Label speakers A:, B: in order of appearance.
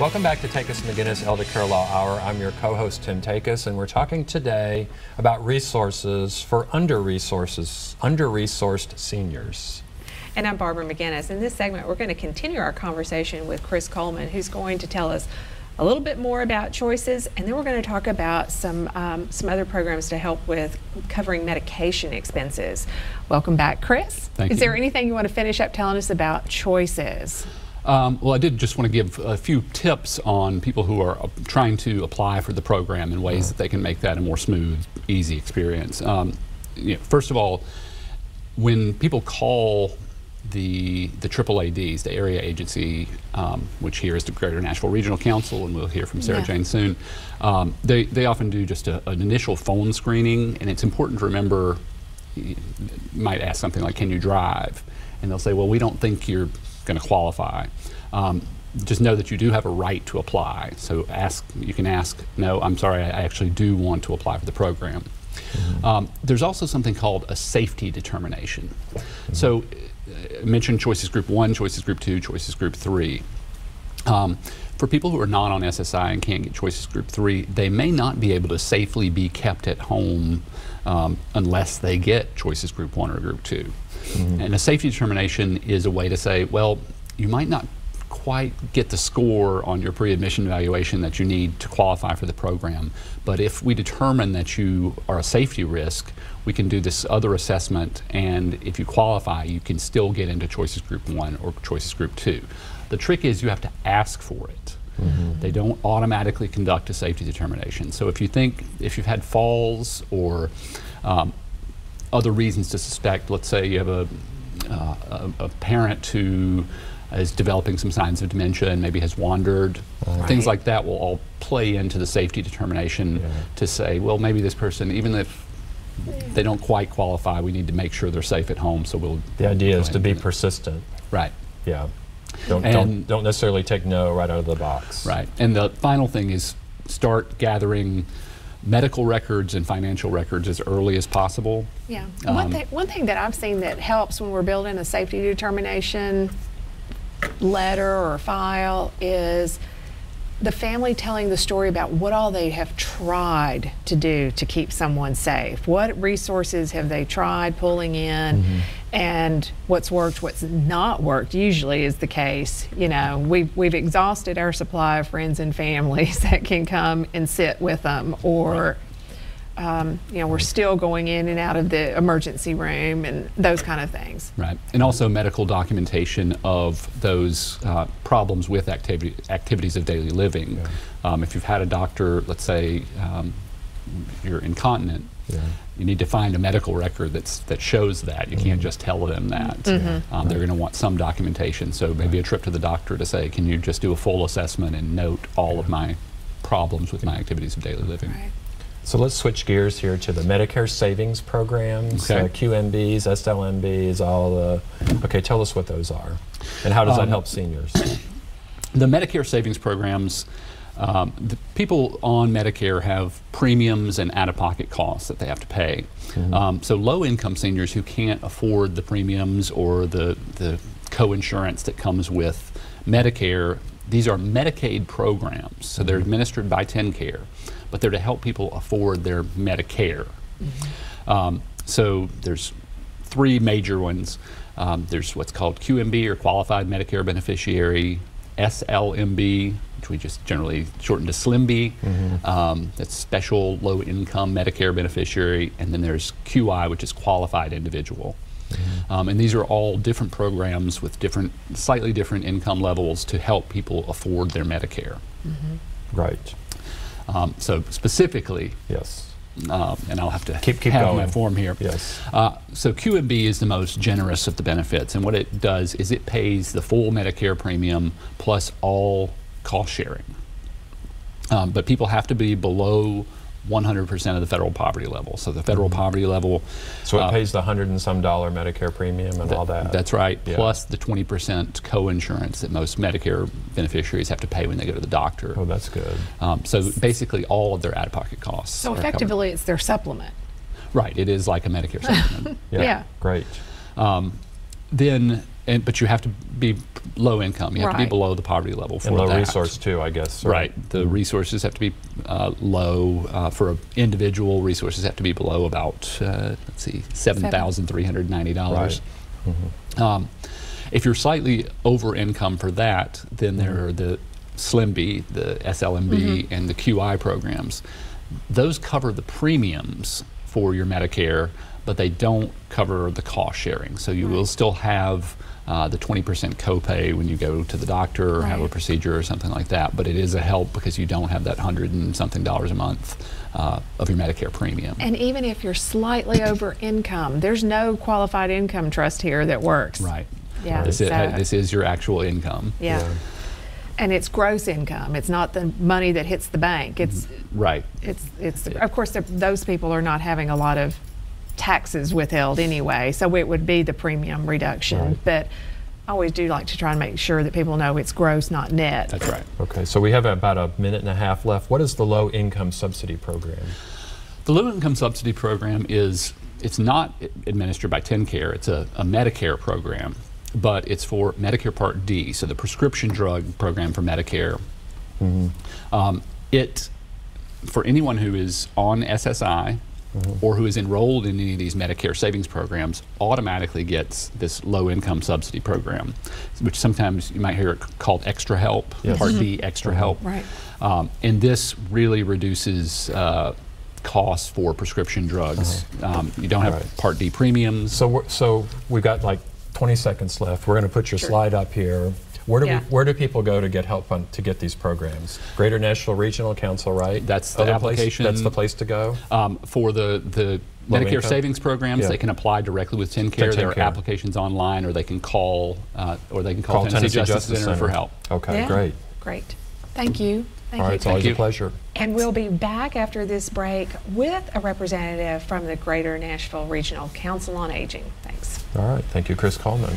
A: Welcome back to Takacs McGinnis Elder Care Law Hour. I'm your co-host Tim Takacs, and we're talking today about resources for under-resourced seniors.
B: And I'm Barbara McGinnis. In this segment, we're going to continue our conversation with Chris Coleman, who's going to tell us a little bit more about choices, and then we're going to talk about some other programs to help with covering medication expenses. Welcome back, Chris.
C: Thank you.
B: Is there anything you want to finish up telling us about choices?
C: Well, I did just want to give a few tips on people who are trying to apply for the program in ways that they can make that a more smooth, easy experience. First of all, when people call the AAADs, the area agency, which here is the Greater Nashville Regional Council, and we'll hear from Sarah Jane soon, they often do just an initial phone screening, and it's important to remember, you might ask something like, can you drive? And they'll say, well, we don't think you're going to qualify. Just know that you do have a right to apply. So you can ask, no, I'm sorry, I actually do want to apply for the program. There's also something called a safety determination. So I mentioned choices group 1, choices group 2, choices group 3. For people who are not on SSI and can't get choices group 3, they may not be able to safely be kept at home unless they get choices group 1 or group 2. And a safety determination is a way to say, well, you might not quite get the score on your pre-admission evaluation that you need to qualify for the program, but if we determine that you are a safety risk, we can do this other assessment, and if you qualify, you can still get into choices group 1 or choices group 2. The trick is you have to ask for it. They don't automatically conduct a safety determination. So if you've had falls or other reasons to suspect, let's say you have a parent who is developing some signs of dementia and maybe has wandered, things like that will all play into the safety determination to say, well, maybe this person, even if they don't quite qualify, we need to make sure they're safe at home, so we'll...
A: The idea is to be persistent.
C: Right.
A: Yeah. Don't necessarily take no right out of the box.
C: Right. And the final thing is start gathering medical records and financial records as early as possible.
B: Yeah. One thing that I've seen that helps when we're building a safety determination letter or file is the family telling the story about what all they have tried to do to keep someone safe. What resources have they tried pulling in, and what's worked, what's not worked usually is the case. You know, we've exhausted our supply of friends and families that can come and sit with them, or you know, we're still going in and out of the emergency room and those kind of things. Right.
C: And also medical documentation of those problems with activities of daily living. If you've had a doctor, let's say you're incontinent, you need to find a medical record that shows that. You can't just tell them that. They're going to want some documentation. So maybe a trip to the doctor to say, can you just do a full assessment and note all of my problems with my activities of daily living.
B: Right.
A: So let's switch gears here to the Medicare savings programs, QMBs, SLMBs, all the... Okay, tell us what those are, and how does that help seniors?
C: The Medicare savings programs, the people on Medicare have premiums and out-of-pocket costs that they have to pay. So low-income seniors who can't afford the premiums or the co-insurance that comes with Medicare, these are Medicaid programs, so they're administered by TennCare, but they're to help people afford their Medicare. So there's three major ones. There's what's called QMB, or Qualified Medicare Beneficiary, SLMB, which we just generally shorten to SLMB. That's Special Low Income Medicare Beneficiary, and then there's QI, which is Qualified Individual. And these are all different programs with slightly different income levels to help people afford their Medicare.
A: Right.
C: So specifically, and I'll have to
A: keep
C: have
A: going.
C: my form here. So QMB is the most generous of the benefits, and what it does is it pays the full Medicare premium plus all cost sharing. But people have to be below 100% of the federal poverty level. So the federal poverty level.
A: So it pays the $100 and some medical premium and all that.
C: That's right, plus the 20% co-insurance that most Medicare beneficiaries have to pay when they go to the doctor.
A: Oh, that's good.
C: So basically all of their out-of-pocket costs.
B: So effectively it's their supplement.
C: Right, it is like a Medicare supplement.
A: Great.
C: Then but you have to be low income. You have to be below the poverty level for
A: and low
C: that.
A: resource too, I guess.
C: Right. The resources have to be low. For an individual, resources have to be below about let's see, $7,390.
A: Right.
C: If you're slightly over income for that, then there are the SLMB, the SLMB, and the QI programs. Those cover the premiums for your Medicare, but they don't cover the cost sharing. So you will still have the 20% copay when you go to the doctor or have a procedure or something like that, but it is a help because you don't have that $100 and something a month of your Medicare premium.
B: And even if you're slightly over income, there's no qualified income trust here that works.
C: Right.
B: Yeah.
C: This is your actual income.
B: Yeah. And it's gross income. It's not the money that hits the bank. It's of course those people are not having a lot of taxes withheld anyway, so it would be the premium reduction. But I always do like to try and make sure that people know it's gross, not net.
C: That's right.
A: Okay, so we have about a minute and a half left. What is the low income subsidy program?
C: The low income subsidy program it's not administered by TennCare. It's a Medicare program, but it's for Medicare Part D, so the prescription drug program for Medicare. For anyone who is on SSI or who is enrolled in any of these Medicare savings programs automatically gets this low income subsidy program, which sometimes you might hear it called extra help, Part D extra help.
B: Right.
C: And this really reduces costs for prescription drugs. You don't have Part D premiums.
A: So we've got like 20 seconds left. We're going to put your slide up here. Where do people go to get help to get these programs? Greater Nashville Regional Council, right?
C: That's the application.
A: That's the place to go?
C: For the Medicare savings programs, they can apply directly with TennCare. There are applications online, or they can call Tennessee Justice Center for help.
A: Okay, great.
B: Great. Thank you.
A: All right, it's always a pleasure.
B: And we'll be back after this break with a representative from the Greater Nashville Regional Council on Aging. Thanks.
A: All right, thank you, Chris Coleman.